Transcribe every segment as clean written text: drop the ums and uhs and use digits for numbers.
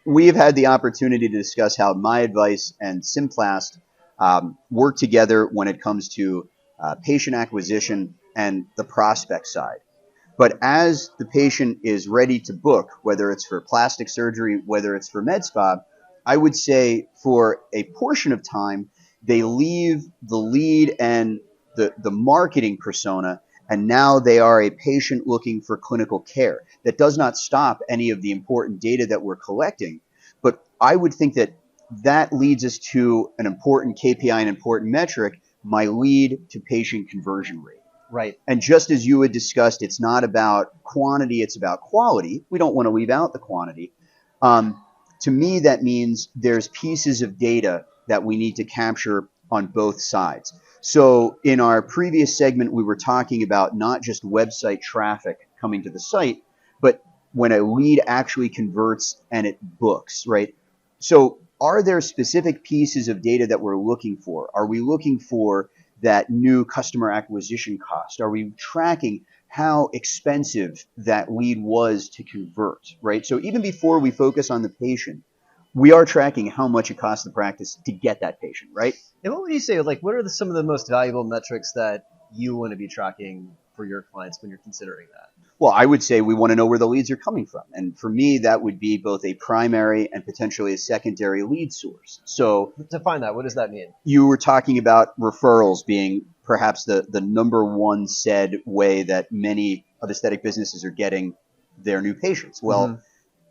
we've had the opportunity to discuss how MyAdvice and Simplast work together when it comes to patient acquisition and the prospect side. But as the patient is ready to book, whether it's for plastic surgery, whether it's for med spa, I would say for a portion of time, they leave the lead and the marketing persona, and now they are a patient looking for clinical care. That does not stop any of the important data that we're collecting, but I would think that that leads us to an important KPI, an important metric, my lead to patient conversion rate. Right. And just as you had discussed, it's not about quantity, it's about quality. We don't want to leave out the quantity. To me, that means there's pieces of data that we need to capture on both sides. So in our previous segment, we were talking about not just website traffic coming to the site, but when a lead actually converts and it books, right? So are there specific pieces of data that we're looking for? Are we looking for that new customer acquisition cost? Are we tracking how expensive that lead was to convert, right? So even before we focus on the patient, we are tracking how much it costs the practice to get that patient, right? And what would you say, like, what are some of the most valuable metrics that you want to be tracking for your clients when you're considering that? Well, I would say we want to know where the leads are coming from. And for me, that would be both a primary and potentially a secondary lead source. So define that. What does that mean? You were talking about referrals being perhaps the number one said way that many of aesthetic businesses are getting their new patients. Well,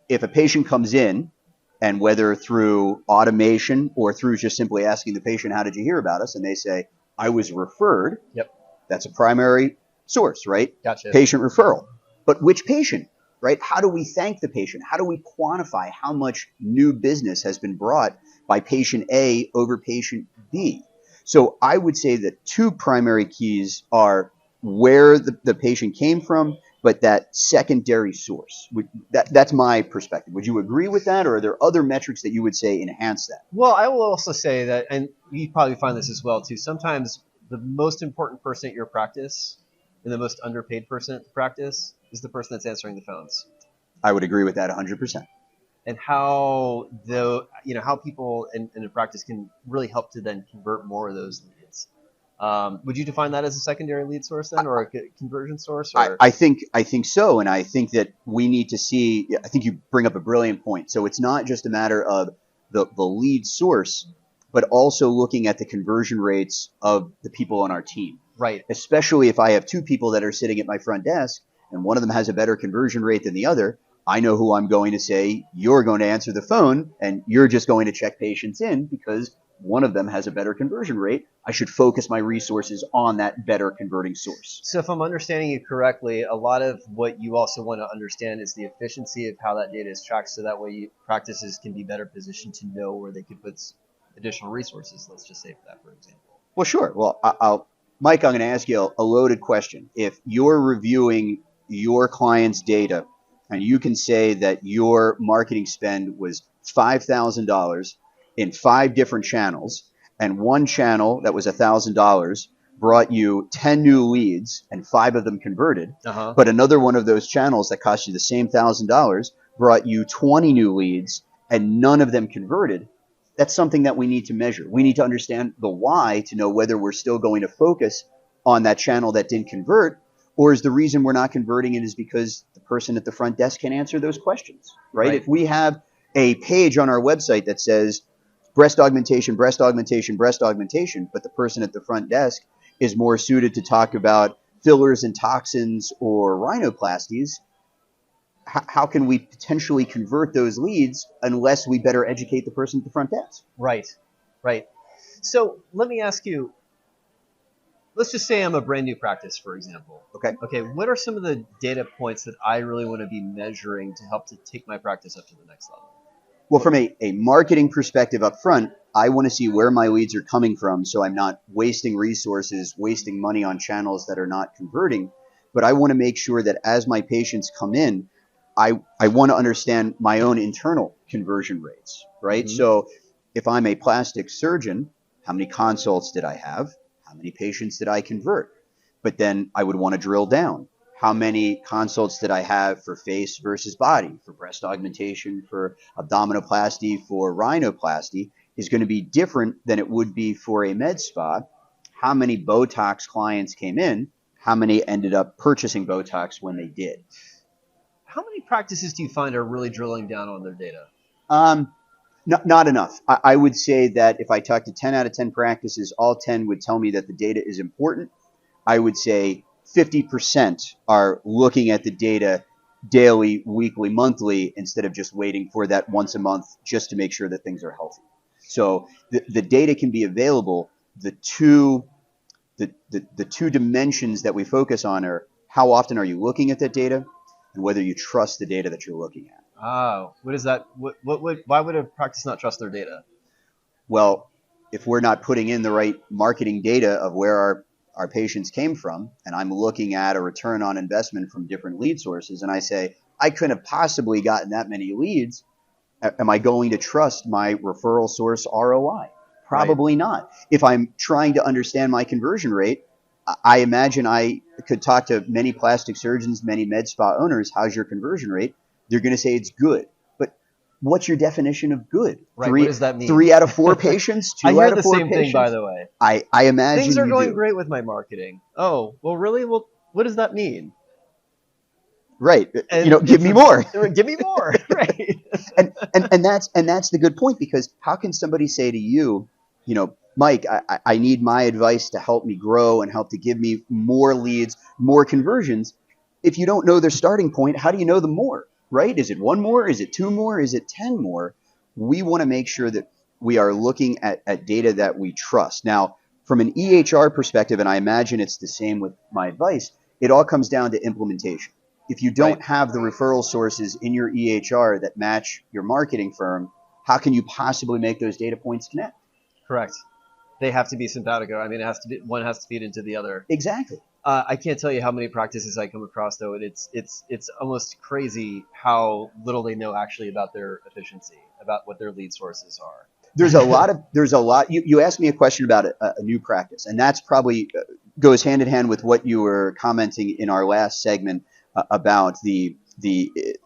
if a patient comes in, and whether through automation or through just simply asking the patient, how did you hear about us? And they say, I was referred. Yep. That's a primary source, right? Gotcha. Patient referral. But which patient, right? How do we thank the patient? How do we quantify how much new business has been brought by patient A over patient B? So I would say that two primary keys are where the patient came from, but that secondary source. That's my perspective. Would you agree with that, or are there other metrics that you would say enhance that? Well, I will also say that, and you probably find this as well too, sometimes the most important person at your practice and the most underpaid person at the practice is the person that's answering the phones. I would agree with that 100%. And how how people in a practice can really help to then convert more of those leads. Would you define that as a secondary lead source then, or a conversion source? Or? I think so, and I think that we need to see. I think you bring up a brilliant point. So it's not just a matter of the lead source, but also looking at the conversion rates of the people on our team. Right. Especially if I have two people that are sitting at my front desk, and one of them has a better conversion rate than the other. I know who I'm going to say, you're going to answer the phone, and you're just going to check patients in because one of them has a better conversion rate. I should focus my resources on that better converting source. So if I'm understanding you correctly, a lot of what you also want to understand is the efficiency of how that data is tracked, so that way practices can be better positioned to know where they could put additional resources, let's just say for that, for example. Well, sure. Well, Mike, I'm going to ask you a loaded question. If you're reviewing your client's data, and you can say that your marketing spend was $5,000 in 5 different channels, and one channel that was $1,000 brought you 10 new leads and 5 of them converted, but another one of those channels that cost you the same $1,000 brought you 20 new leads and none of them converted, that's something that we need to measure. We need to understand the why to know whether we're still going to focus on that channel that didn't convert, or is the reason we're not converting it is because the person at the front desk can answer those questions, right? If we have a page on our website that says breast augmentation, breast augmentation, breast augmentation, but the person at the front desk is more suited to talk about fillers and toxins or rhinoplasties, how can we potentially convert those leads unless we better educate the person at the front desk? Right. So let me ask you, let's just say I'm a brand new practice, for example. Okay. What are some of the data points that I really want to be measuring to help to take my practice up to the next level? Well, from a marketing perspective up front, I want to see where my leads are coming from, so I'm not wasting resources, wasting money on channels that are not converting. But I want to make sure that as my patients come in, I want to understand my own internal conversion rates, right? So if I'm a plastic surgeon, how many consults did I have? How many patients did I convert? But then I would want to drill down. How many consults did I have for face versus body, for breast augmentation, for abdominoplasty, for rhinoplasty is going to be different than it would be for a med spa. How many Botox clients came in? How many ended up purchasing Botox when they did? How many practices do you find are really drilling down on their data? Not enough. I would say that if I talk to 10 out of 10 practices, all 10 would tell me that the data is important. I would say 50% are looking at the data daily, weekly, monthly, instead of just waiting for that once a month just to make sure that things are healthy. So the data can be available. The two dimensions that we focus on are how often are you looking at that data and whether you trust the data that you're looking at. What is that? Why would a practice not trust their data? Well, if we're not putting in the right marketing data of where our patients came from, and I'm looking at a return on investment from different lead sources, and I say, I couldn't have possibly gotten that many leads, am I going to trust my referral source ROI? Probably not. If I'm trying to understand my conversion rate, I imagine I could talk to many plastic surgeons, many med spa owners. How's your conversion rate? They're going to say it's good. But what's your definition of good? Right. What does that mean? 3 out of 4 patients? 2 I hear out of the 4 same patients? thing, by the way. I imagine things are you going do. great with my marketing. Oh, well, really? Well, what does that mean? Right. And give me more. Give me more. Right. and that's the good point, because how can somebody say to you, Mike, I need MyAdvice to help me grow and help to give me more leads, more conversions. If you don't know their starting point, how do you know the more, right? Is it 1 more? Is it 2 more? Is it 10 more? We want to make sure that we are looking at data that we trust. Now, from an EHR perspective, and I imagine it's the same with MyAdvice, it all comes down to implementation. If you don't have the referral sources in your EHR that match your marketing firm, how can you possibly make those data points connect? Correct. They have to be simpatico. I mean, one has to feed into the other. Exactly. I can't tell you how many practices I come across, though, and it's almost crazy how little they know actually about their efficiency, about what their lead sources are. There's a lot. You asked me a question about a new practice, and that's probably goes hand in hand with what you were commenting in our last segment about the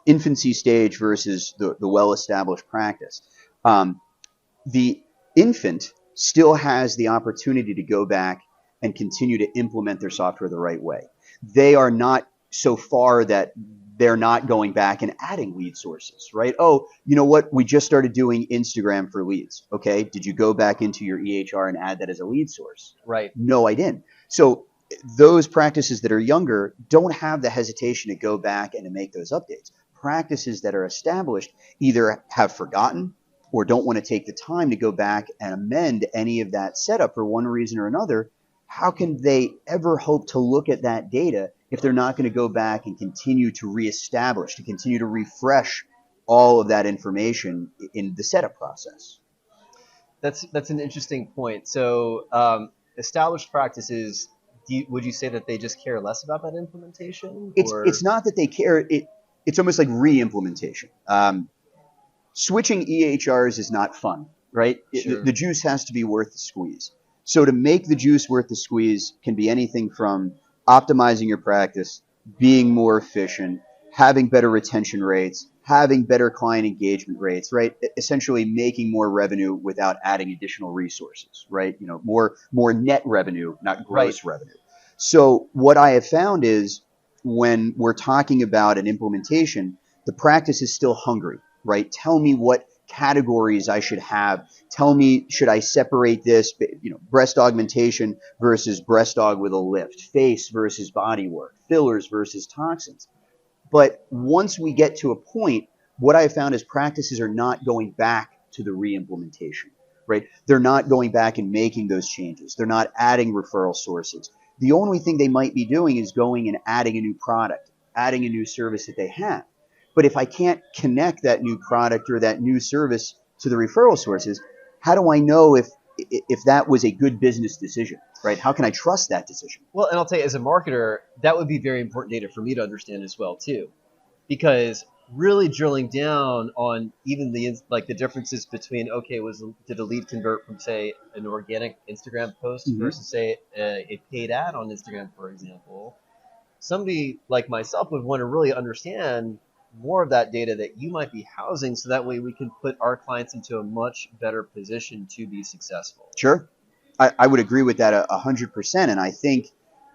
infancy stage versus the well-established practice. The infant still has the opportunity to go back and continue to implement their software the right way. They are not so far that they're not going back and adding lead sources, right? Oh, you know what? We just started doing Instagram for leads. Okay. Did you go back into your EHR and add that as a lead source? Right. No, I didn't. So those practices that are younger don't have the hesitation to go back and to make those updates. Practices that are established either have forgotten or don't want to take the time to go back and amend any of that setup for one reason or another. How can they ever hope to look at that data if they're not going to go back and continue to reestablish, to continue to refresh all of that information in the setup process? That's an interesting point. So established practices, would you say that they just care less about that implementation? It's not that they care. It's almost like re-implementation. Switching EHRs is not fun, right? Sure. The juice has to be worth the squeeze. So to make the juice worth the squeeze can be anything from optimizing your practice, being more efficient, having better retention rates, having better client engagement rates, right? Essentially making more revenue without adding additional resources, right? More net revenue, not gross revenue. So what I have found is when we're talking about an implementation, the practice is still hungry, right? Tell me what categories I should have. Tell me, should I separate this, breast augmentation versus breast aug with a lift, face versus body work, fillers versus toxins. But once we get to a point, what I found is practices are not going back to the re-implementation, right? They're not going back and making those changes. They're not adding referral sources. The only thing they might be doing is going and adding a new product, adding a new service that they have. But if I can't connect that new product or that new service to the referral sources, how do I know if that was a good business decision, right? How can I trust that decision? Well, and I'll tell you, as a marketer, that would be very important data for me to understand as well, too. Because really drilling down on even the differences between, did a lead convert from, say, an organic Instagram post versus, say, a paid ad on Instagram, for example. somebody like myself would want to really understand more of that data that you might be housing, so that way we can put our clients into a much better position to be successful. Sure. I would agree with that 100%. And I think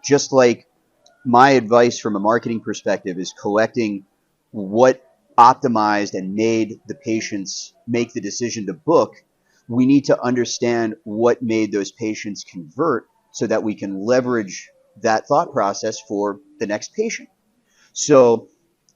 just like my advice from a marketing perspective is collecting what optimized and made the patients make the decision to book, we need to understand what made those patients convert so that we can leverage that thought process for the next patient. So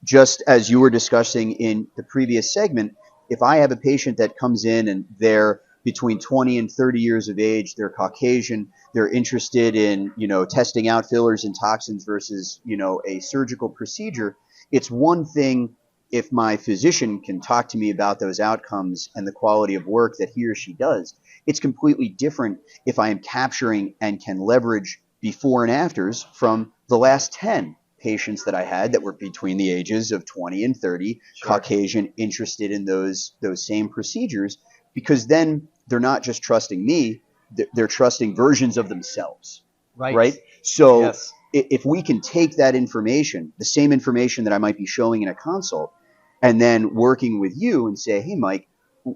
just as you were discussing in the previous segment, if I have a patient that comes in and they're between 20 and 30 years of age, they're Caucasian, they're interested in, testing out fillers and toxins versus, a surgical procedure, it's one thing if my physician can talk to me about those outcomes and the quality of work that he or she does. It's completely different if I am capturing and can leverage before and afters from the last 10 patients that I had that were between the ages of 20 and 30, Sure. Caucasian, interested in those same procedures, because then they're not just trusting me, they're trusting versions of themselves. Right? So Yes. if we can take that information, the same information that I might be showing in a consult, and then working with you and say, hey, Mike,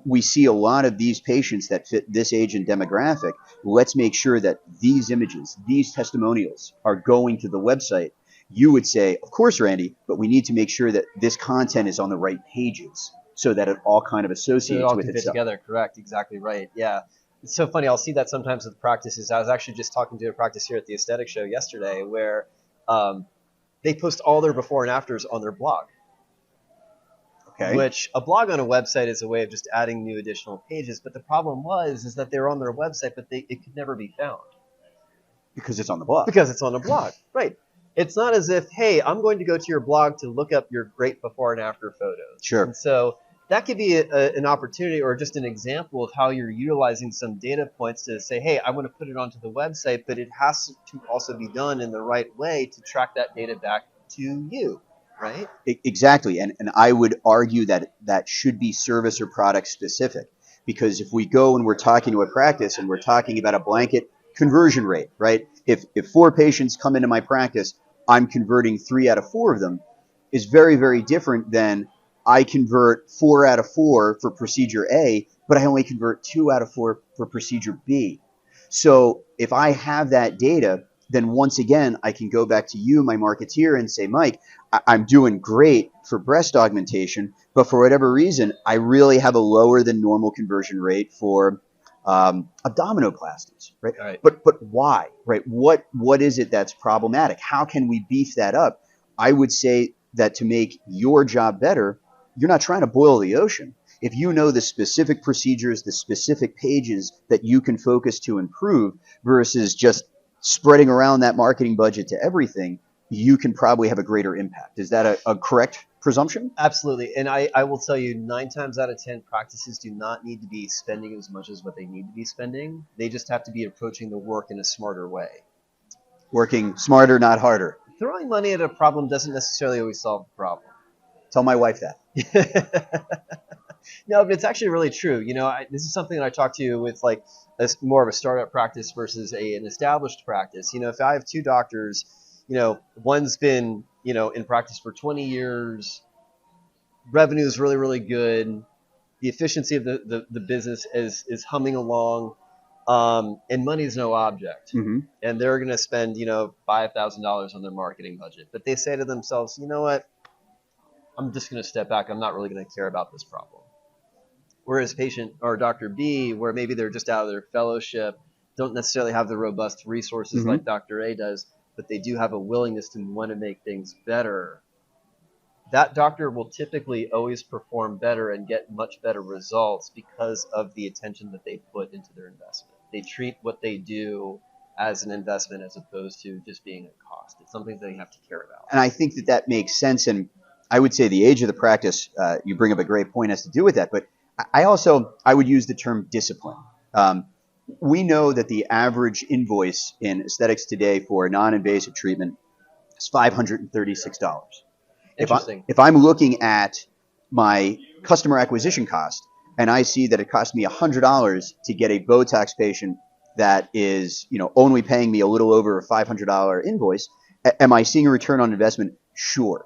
we see a lot of these patients that fit this age and demographic. Let's make sure that these images, these testimonials are going to the website. You would say, of course, Randy, but we need to make sure that this content is on the right pages so that it all kind of associates So it all with can fit itself. together. Correct. Exactly right. Yeah. It's so funny. I'll see that sometimes with practices. I was actually just talking to a practice here at the aesthetic show yesterday where they post all their before and afters on their blog. Okay. Which a blog on a website is a way of just adding new additional pages. But the problem is that they're on their website, but it could never be found. Because it's on the blog. Because it's on a blog. Right. It's not as if, hey, I'm going to go to your blog to look up your great before and after photos. Sure. And so that could be an opportunity or just an example of how you're utilizing some data points to say, hey, I want to put it onto the website, but it has to also be done in the right way to track that data back to you, right? Exactly. And I would argue that that should be service or product specific, because if we go and we're talking to a practice and we're talking about a blanket conversion rate, right? If 4 patients come into my practice, I'm converting 3 out of 4 of them, is very, very different than I convert 4 out of 4 for procedure A, but I only convert 2 out of 4 for procedure B. So if I have that data, then once again, I can go back to you, my marketeer, and say, Mike, I'm doing great for breast augmentation, but for whatever reason, I really have a lower than normal conversion rate for abdominoplasties, right? Right. But why, right? What is it that's problematic? How can we beef that up? I would say that to make your job better, you're not trying to boil the ocean. If you know the specific procedures, the specific pages that you can focus to improve versus just spreading around that marketing budget to everything, you can probably have a greater impact. Is that a correct presumption? Absolutely. And I will tell you, 9 times out of 10, practices do not need to be spending as much as what they need to be spending. They just have to be approaching the work in a smarter way. Working smarter, not harder. Throwing money at a problem doesn't necessarily always solve the problem. Tell my wife that. No, but it's actually really true. This is something that I talk to with more of a startup practice versus an established practice. If I have 2 doctors, one's been, in practice for 20 years, revenue is really, really good. The efficiency of the business is humming along, and money is no object. Mm-hmm. And they're going to spend, $5,000 on their marketing budget. But they say to themselves, you know what? I'm just going to step back. I'm not really going to care about this problem. Whereas patient or Dr. B, where maybe they're just out of their fellowship, don't necessarily have the robust resources Mm-hmm. like Dr. A does, but they do have a willingness to want to make things better. That doctor will typically always perform better and get much better results because of the attention that they put into their investment. They treat what they do as an investment as opposed to just being a cost. It's something that they have to care about. And I think that makes sense. And I would say the age of the practice, you bring up a great point, has to do with that. But I would use the term discipline. We know that the average invoice in aesthetics today for a non-invasive treatment is $536. Interesting. If I'm looking at my customer acquisition cost and I see that it cost me $100 to get a Botox patient that is, only paying me a little over a $500 invoice, Am I seeing a return on investment? Sure.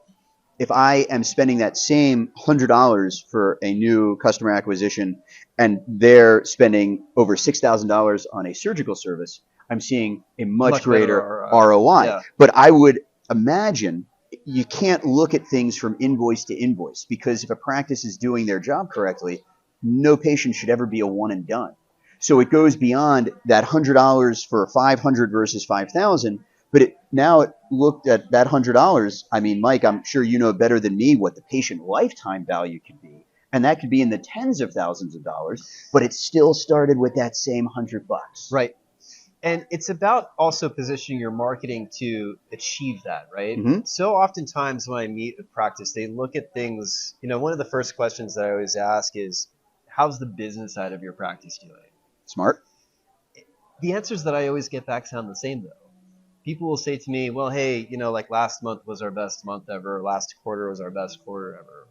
If I am spending that same $100 for a new customer acquisition and they're spending over $6,000 on a surgical service, I'm seeing a much greater ROI. Yeah. But I would imagine you can't look at things from invoice to invoice, because if a practice is doing their job correctly, no patient should ever be a one and done. So it goes beyond that $100 for 500 versus 5,000. But now it looked at that $100. I mean, Mike, I'm sure you know better than me what the patient lifetime value could be. And that could be in the tens of thousands of dollars, but it still started with that same $100. Right. And it's about also positioning your marketing to achieve that, right? Mm-hmm. So oftentimes when I meet a practice, they look at things, one of the first questions that I always ask is, how's the business side of your practice doing? Smart. The answers that I always get back sound the same, though. People will say to me, well, hey, like last month was our best month ever. Last quarter was our best quarter ever.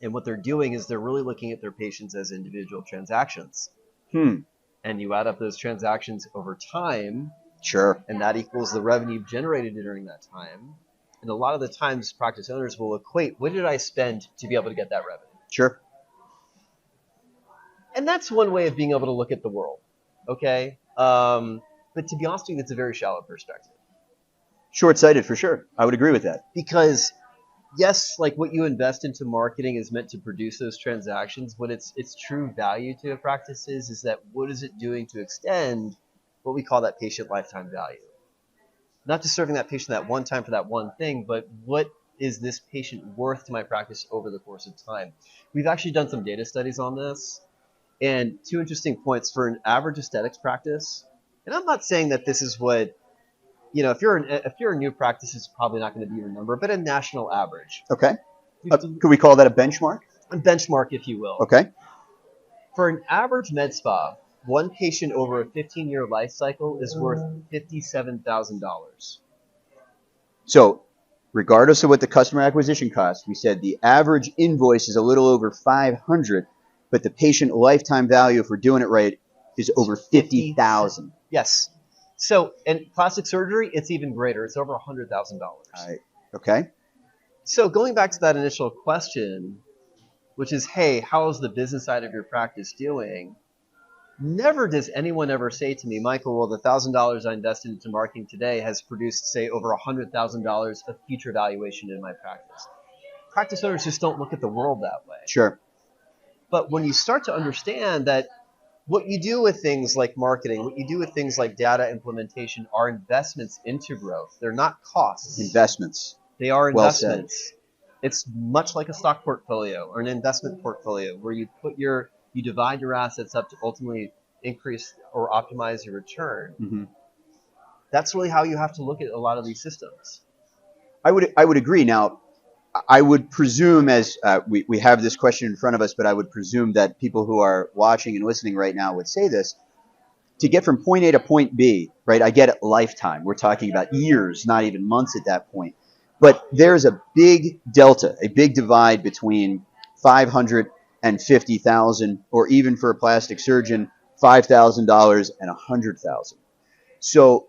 And what they're doing is they're really looking at their patients as individual transactions. And you add up those transactions over time. Sure. And that equals the revenue generated during that time. And a lot of the times practice owners will equate, what did I spend to be able to get that revenue? Sure. And that's one way of being able to look at the world. Okay? But to be honest with you, it's a very shallow perspective. Short-sighted for sure. I would agree with that. Because yes, like what you invest into marketing is meant to produce those transactions, but its true value to a practice is that what is it doing to extend what we call that patient lifetime value? Not just serving that patient that one time for that one thing, but what is this patient worth to my practice over the course of time? We've actually done some data studies on this, and two interesting points for an average aesthetics practice. And I'm not saying that this is what, if you're a new practice, it's probably not going to be your number, but a national average. Okay. Could we call that a benchmark? A benchmark, if you will. Okay. For an average med spa, one patient over a 15-year life cycle is worth $57,000. So, regardless of what the customer acquisition cost, we said the average invoice is a little over $500, but the patient lifetime value, if we're doing it right, is over $50,000. Yes. So, in plastic surgery, it's even greater. It's over $100,000. Right. Okay. So, going back to that initial question, which is, hey, how's the business side of your practice doing? Never does anyone ever say to me, Michael, well, the $1,000 I invested into marketing today has produced, say, over $100,000 of future valuation in my practice. Practice owners just don't look at the world that way. Sure. But when you start to understand that what you do with things like marketing, what you do with things like data implementation are investments into growth. They're not costs. Investments. They are investments. Well, it's much like a stock portfolio or an investment portfolio where you divide your assets up to ultimately increase or optimize your return. Mm-hmm. That's really how you have to look at a lot of these systems. I would agree. Now, I would presume, as we have this question in front of us, but I would presume that people who are watching and listening right now would say this. To get from point A to point B, right, I get it, lifetime. We're talking about years, not even months at that point. But there's a big delta, a big divide between 500 and 50,000, or even for a plastic surgeon, $5,000 and 100,000. So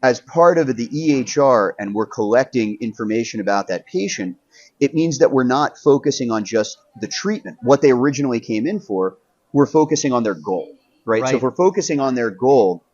as part of the EHR, and we're collecting information about that patient, it means that we're not focusing on just the treatment, what they originally came in for. We're focusing on their goal, right? So if we're focusing on their goal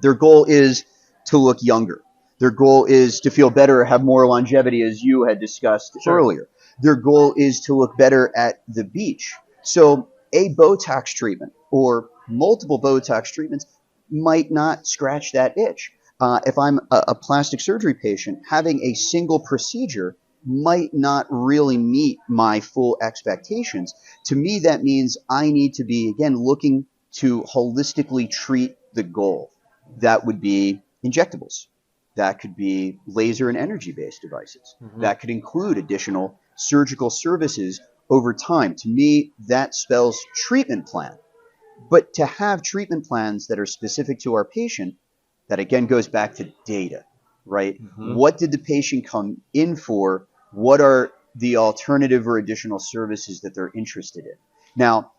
is to look younger. Their goal is to feel better, have more longevity, as you had discussed earlier. Their goal is to look better at the beach. So a Botox treatment or multiple Botox treatments might not scratch that itch. If I'm a plastic surgery patient, having a single procedure might not really meet my full expectations. To me, that means I need to be, again, looking to holistically treat the goal. That would be injectables. That could be laser and energy-based devices. Mm-hmm. That could include additional surgical services over time. To me, that spells treatment plan. But to have treatment plans that are specific to our patient, that again goes back to data, right? Mm-hmm. What did the patient come in for? What are the alternative or additional services that they're interested in? Now,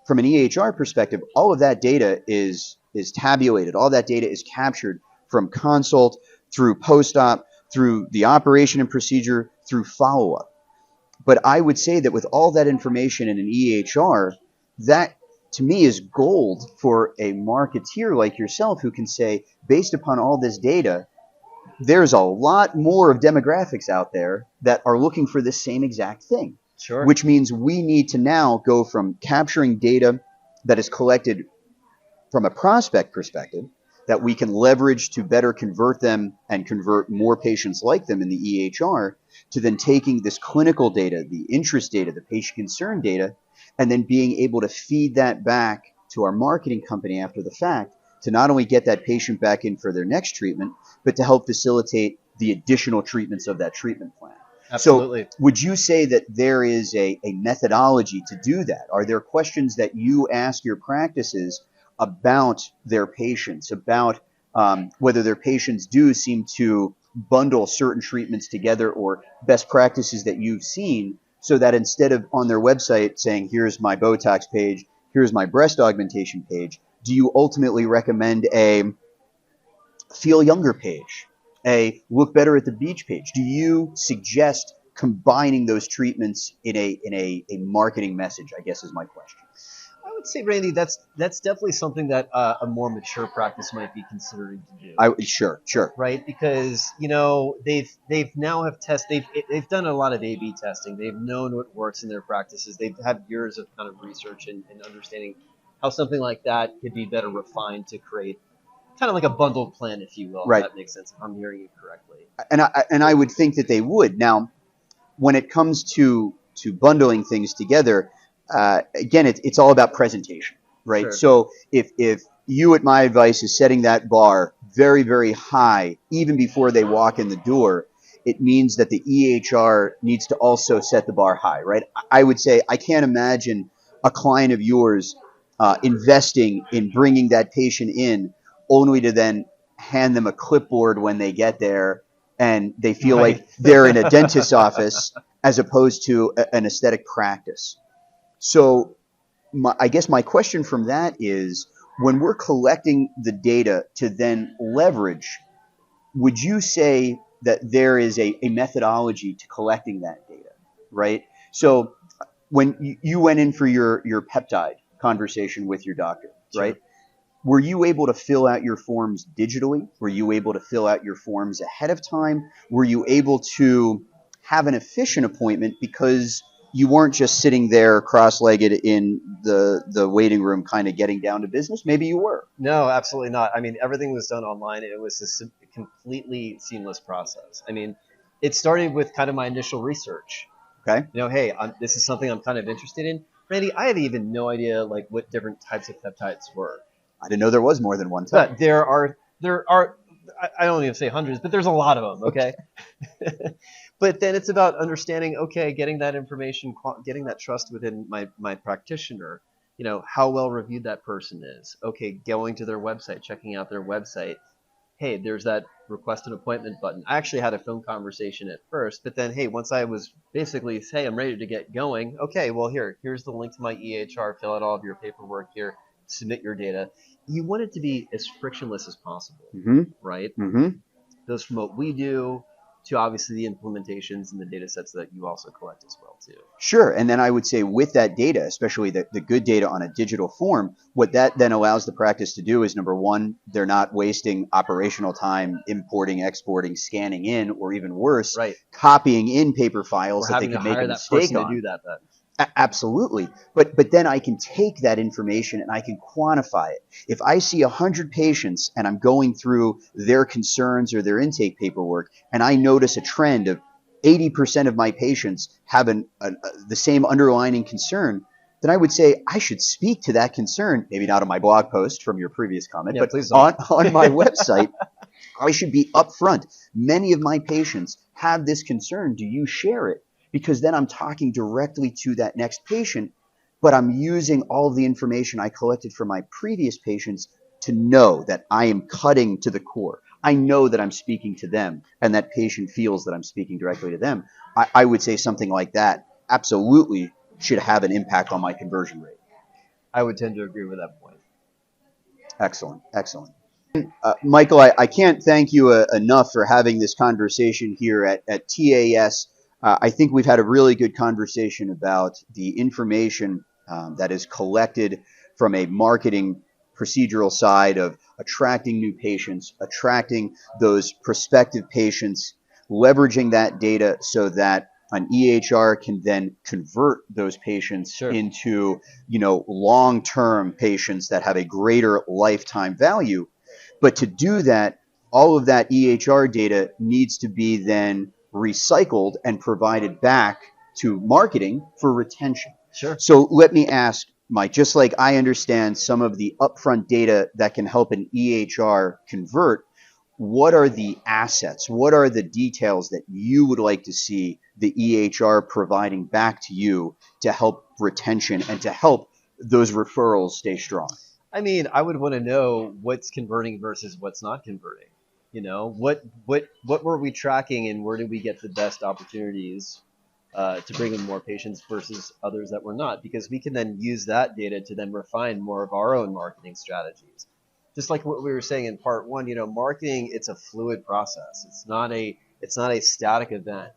from an EHR perspective, all of that data is tabulated. All that data is captured from consult through post-op, through the operation and procedure, through follow-up. But I would say that with all that information in an EHR, that to me is gold for a marketeer like yourself who can say, based upon all this data, there's a lot more of demographics out there that are looking for this same exact thing. Sure. Which means we need to now go from capturing data that is collected from a prospect perspective that we can leverage to better convert them and convert more patients like them in the EHR, to then taking this clinical data, the interest data, the patient concern data, and then being able to feed that back to our marketing company after the fact to not only get that patient back in for their next treatment, but to help facilitate the additional treatments of that treatment plan. Absolutely. So would you say that there is a methodology to do that? Are there questions that you ask your practices about their patients, about whether their patients do seem to bundle certain treatments together, or best practices that you've seen, so that instead of on their website saying, here's my Botox page, here's my breast augmentation page, do you ultimately recommend a feel younger page, a look better at the beach page? Do you suggest combining those treatments in a marketing message, I guess is my question. I would say, Randy, that's definitely something that a more mature practice might be considering to do. Sure. Right, because they've now have they've done a lot of A/B testing. They've known what works in their practices. They've had years of kind of research and understanding how something like that could be better refined to create kind of like a bundled plan, if you will. Right. If that makes sense, if I'm hearing you correctly. And I would think that they would. Now, when it comes to bundling things together, again, it's all about presentation, right? Sure. So if you at MyAdvice is setting that bar very, very high, even before they walk in the door, it means that the EHR needs to also set the bar high, right? I would say I can't imagine a client of yours investing in bringing that patient in only to then hand them a clipboard when they get there and they feel Right. like they're in a dentist's office as opposed to an aesthetic practice. So I guess my question from that is, when we're collecting the data to then leverage, would you say that there is a methodology to collecting that data, right? So when you went in for your peptide conversation with your doctor, Sure. right? Were you able to fill out your forms digitally? Were you able to fill out your forms ahead of time? Were you able to have an efficient appointment because you weren't just sitting there cross-legged in the waiting room kind of getting down to business? Maybe you were. No, absolutely not. I mean, everything was done online. It was a completely seamless process. I mean, it started with kind of my initial research. Okay. Hey, this is something I'm kind of interested in. Randy, I had even no idea like what different types of peptides were. I didn't know there was more than one type. But there are. I don't even say hundreds, but there's a lot of them. Okay. But then it's about understanding. Okay, getting that information, getting that trust within my practitioner. How well reviewed that person is. Okay, going to their website, checking out their website. Hey, there's that request an appointment button. I actually had a phone conversation at first, but then, hey, once I was basically, hey, I'm ready to get going. Okay, well, here's the link to my EHR. Fill out all of your paperwork here. Submit your data. You want it to be as frictionless as possible, right? Mm-hmm. Goes from what we do to obviously the implementations and the data sets that you also collect as well too. Sure. And then I would say with that data, especially the good data on a digital form, what that then allows the practice to do is, number one, they're not wasting operational time importing, exporting, scanning in, or even worse, Right. copying in paper files that they Having can to make hire a that mistake person on. to do that then. Absolutely. But then I can take that information and I can quantify it. If I see 100 patients and I'm going through their concerns or their intake paperwork, and I notice a trend of 80% of my patients have the same underlying concern, then I would say I should speak to that concern, maybe not on my blog post from your previous comment, Yeah, but please don't. on my website. I should be upfront. Many of my patients have this concern. Do you share it? Because then I'm talking directly to that next patient, but I'm using all of the information I collected from my previous patients to know that I am cutting to the core. I know that I'm speaking to them, and that patient feels that I'm speaking directly to them. I would say something like that absolutely should have an impact on my conversion rate. I would tend to agree with that point. Excellent, excellent. Michael, I can't thank you enough for having this conversation here at TAS. I think we've had a really good conversation about the information that is collected from a marketing procedural side of attracting new patients, attracting those prospective patients, leveraging that data so that an EHR can then convert those patients Sure. into, long-term patients that have a greater lifetime value. But to do that, all of that EHR data needs to be then recycled and provided back to marketing for retention. Sure. So let me ask, Mike, just like I understand some of the upfront data that can help an EHR convert, what are the assets? What are the details that you would like to see the EHR providing back to you to help retention and to help those referrals stay strong? I mean, I would want to know what's converting versus what's not converting. What were we tracking, and where did we get the best opportunities to bring in more patients versus others that were not? Because we can then use that data to then refine more of our own marketing strategies. Just like what we were saying in part one, marketing, it's a fluid process. It's not a static event.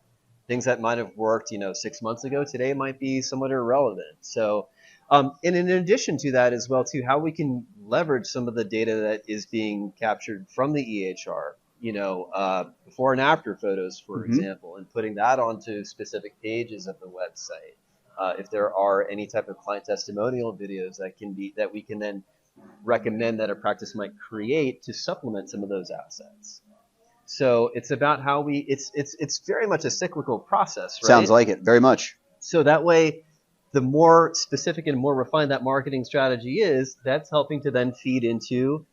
Things that might have worked, 6 months ago, today might be somewhat irrelevant. So, and in addition to that as well, too, how we can leverage some of the data that is being captured from the EHR, before and after photos, for example, and putting that onto specific pages of the website. If there are any type of client testimonial videos that we can then recommend that a practice might create to supplement some of those assets. So it's about how it's very much a cyclical process, right? Sounds like it, very much. So that way, the more specific and more refined that marketing strategy is, that's helping to then feed into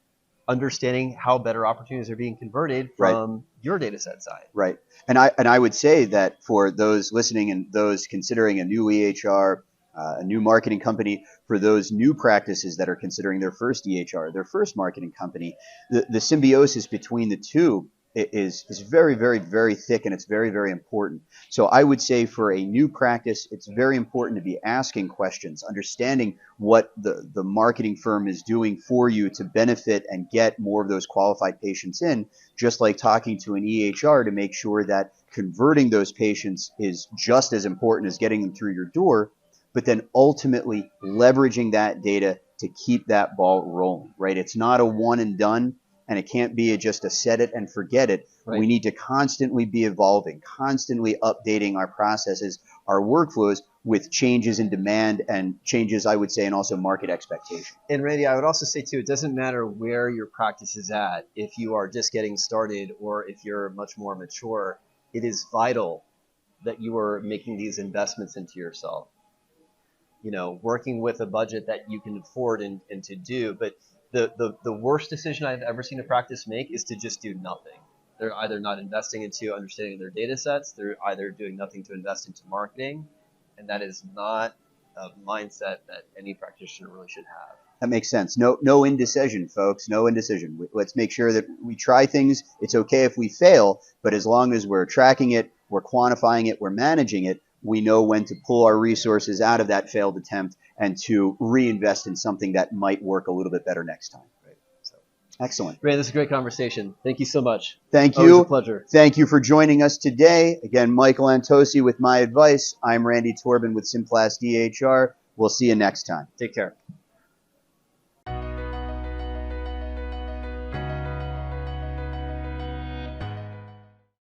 understanding how better opportunities are being converted from your data set side. Right. And I would say that for those listening and those considering a new EHR, a new marketing company, for those new practices that are considering their first EHR, their first marketing company, the symbiosis between the two is very, very, very thick, and it's very, very important. So I would say for a new practice, it's very important to be asking questions, understanding what the marketing firm is doing for you to benefit and get more of those qualified patients in, just like talking to an EHR to make sure that converting those patients is just as important as getting them through your door, but then ultimately leveraging that data to keep that ball rolling, right? It's not a one and done. And it can't be just a set it and forget it. Right. We need to constantly be evolving, constantly updating our processes, our workflows with changes in demand and changes, I would say, and also market expectation. And Randy, I would also say too, it doesn't matter where your practice is at. If you are just getting started or if you're much more mature, it is vital that you are making these investments into yourself. Working with a budget that you can afford and to do, but the worst decision I've ever seen a practice make is to just do nothing. They're either not investing into understanding their data sets, they're either doing nothing to invest into marketing, and that is not a mindset that any practitioner really should have. That makes sense. No indecision, folks. No indecision. Let's make sure that we try things. It's okay if we fail, but as long as we're tracking it, we're quantifying it, we're managing it, we know when to pull our resources out of that failed attempt and to reinvest in something that might work a little bit better next time. Right. So, excellent. Ray, this is a great conversation. Thank you so much. Thank you. Always a pleasure. Thank you for joining us today. Again, Michael Antosi with MyAdvice. I'm Randy Torben with Simplast EHR. We'll see you next time. Take care.